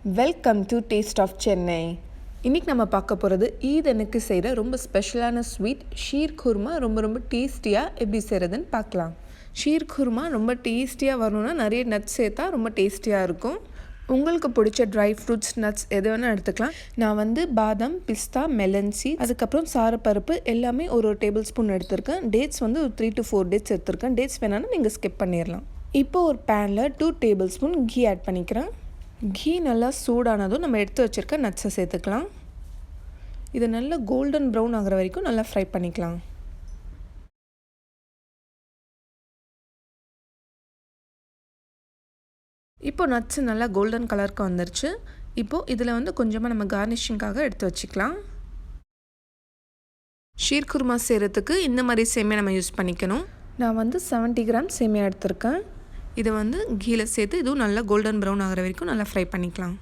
Welcome to taste of Chennai. இன்றைக்கி நம்ம பார்க்க போகிறது ஈதனுக்கு செய்கிற ரொம்ப ஸ்பெஷலான ஸ்வீட் ஷீர் குர்மா. ரொம்ப டேஸ்டியாக எப்படி செய்கிறதுன்னு பார்க்கலாம். ஷீர் குர்மா ரொம்ப டேஸ்டியாக வரணும்னா நிறைய நட்ஸ் சேர்த்தா ரொம்ப டேஸ்டியாக இருக்கும். உங்களுக்கு பிடிச்ச ட்ரை ஃப்ரூட்ஸ் நட்ஸ் எது வேணால் எடுத்துக்கலாம். நான் பாதாம், பிஸ்தா, மெலன் சீட்ஸ், அதுக்கப்புறம் சாரப்பருப்பு எல்லாமே ஒரு டேபிள் ஸ்பூன் எடுத்திருக்கேன். டேட்ஸ் ஒரு 3 to 4 டேட்ஸ் எடுத்திருக்கேன். டேட்ஸ் வேணாலும் நீங்கள் ஸ்கிப் பண்ணிடலாம். இப்போ ஒரு பேனில் 2 டேபிள் ஸ்பூன் கீ ஆட் பண்ணிக்கிறேன். கீ நல்லா சூடானதும் நம்ம எடுத்து வச்சுருக்க நட்ஸை சேர்த்துக்கலாம். இது நல்லா கோல்டன் ப்ரௌன் ஆகிற வரைக்கும் நல்லா ஃப்ரை பண்ணிக்கலாம். இப்போ நட்ஸ் நல்லா கோல்டன் கலருக்கு வந்துருச்சு. இப்போது இதில் கொஞ்சமாக நம்ம கார்னிஷிங்காக எடுத்து வச்சுக்கலாம். ஷீர் குர்மா செய்கிறதுக்கு இந்த மாதிரி சேமியா நம்ம யூஸ் பண்ணிக்கணும். நான் 70 கிராம் சேமியா எடுத்திருக்கேன். இதை கீயில் சேர்த்து இதுவும் நல்லா கோல்டன் ப்ரௌன் ஆகிற வரைக்கும் நல்லா ஃப்ரை பண்ணிக்கலாம்.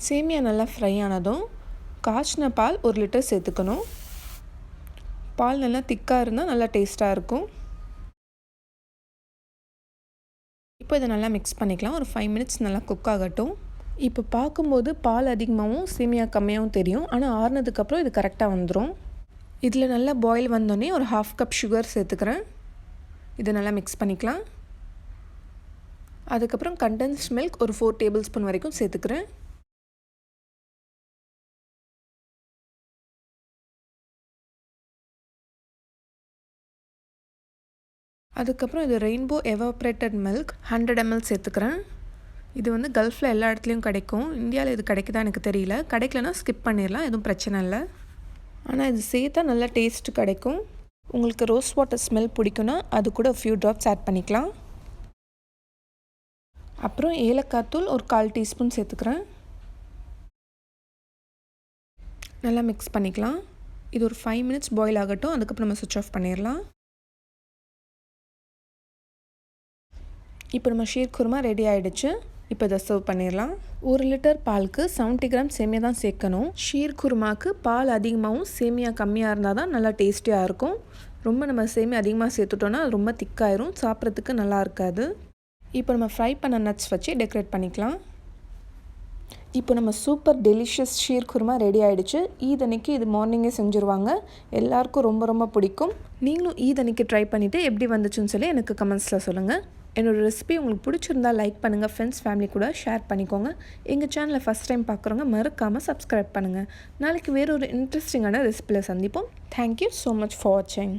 சேமியா நல்லா ஃப்ரை ஆனதும் காய்ச்சின பால் 1 லிட்டர் சேர்த்துக்கணும். பால் நல்லா திக்காக இருந்தால் நல்லா டேஸ்ட்டாக இருக்கும். இப்போ இதை நல்லா மிக்ஸ் பண்ணிக்கலாம். ஒரு 5 மினிட்ஸ் நல்லா குக் ஆகட்டும். இப்போ பார்க்கும்போது பால் அதிகமாகவும் சேமியா கம்மியாகவும் தெரியும். ஆனால் ஆறுனதுக்கப்புறம் இது கரெக்டாக வந்துடும். இதில் நல்லா பாயில் வந்தோடனே ஒரு 1/2 கப் சுகர் சேர்த்துக்கிறேன். இதை நல்லா மிக்ஸ் பண்ணிக்கலாம். அதுக்கப்புறம் கண்டென்ஸ்ட் மில்க் ஒரு 4 டேபிள் ஸ்பூன் வரைக்கும் சேர்த்துக்கிறேன். அதுக்கப்புறம் இது ரெயின்போ எவாப்ரேட்டட் மில்க் 100 ml சேர்த்துக்கிறேன். இது கல்ஃபில் எல்லா இடத்துலையும் கிடைக்கும். இந்தியாவில் இது கிடைக்குதா எனக்கு தெரியல. கிடைக்கலனா ஸ்கிப் பண்ணிடலாம், எதுவும் பிரச்சனை இல்லை. ஆனால் இது சேர்த்தா நல்லா டேஸ்ட் கிடைக்கும். உங்களுக்கு ரோஸ் வாட்டர் ஸ்மெல் பிடிக்குன்னா அது கூட ஃபியூ ட்ராப்ஸ் ஆட் பண்ணிக்கலாம். அப்புறம் ஏலக்காய் தூள் ஒரு 1/4 டீஸ்பூன் சேர்த்துக்கிறேன். நல்லா மிக்ஸ் பண்ணிக்கலாம். இது ஒரு 5 மினிட்ஸ் பாயில் ஆகட்டும். அதுக்கப்புறம் நம்ம சுவிட்ச் ஆஃப் பண்ணிடலாம். இப்போ நம்ம ஷீர் குர்மா ரெடி ஆகிடுச்சு. இப்போ இதை சர்வ் பண்ணிடலாம். 1 லிட்டர் பாலுக்கு 70 கிராம் சேமியா தான் சேர்க்கணும். ஷீர் குர்மாவுக்கு பால் அதிகமாகவும் சேமியா கம்மியாக இருந்தால் தான் நல்லா டேஸ்டியாக இருக்கும். ரொம்ப நம்ம சேமியா அதிகமாக சேர்த்துட்டோன்னா அது ரொம்ப திக்காயிரும், சாப்பிட்றதுக்கு நல்லா இருக்காது. இப்போ நம்ம ஃப்ரை பண்ண நட்ஸ் வச்சு டெக்கரேட் பண்ணிக்கலாம். இப்போ நம்ம super delicious sheer kurma ready ஆகிடுச்சு. ஈத் அன்னைக்கு இது மார்னிங்கே செஞ்சுருவாங்க. எல்லாருக்கும் ரொம்ப பிடிக்கும். நீங்களும் ஈத் அன்னைக்கு ட்ரை பண்ணிவிட்டு எப்படி வந்துச்சுன்னு சொல்லி எனக்கு கமெண்ட்ஸில் சொல்லுங்கள். என்னோடய ரெசிபி உங்களுக்கு பிடிச்சிருந்தால் லைக் பண்ணுங்கள், ஃப்ரெண்ட்ஸ் ஃபேமிலி கூட ஷேர் பண்ணிக்கோங்க. எங்கள் சேனலை ஃபஸ்ட் டைம் பார்க்குறவங்க மறக்காமல் சப்ஸ்கிரைப் பண்ணுங்கள். நாளைக்கு வேறு ஒரு இன்ட்ரெஸ்டிங்கான ரெசிபியில் சந்திப்போம். தேங்க்யூ ஸோ மச் ஃபார் வாட்சிங்.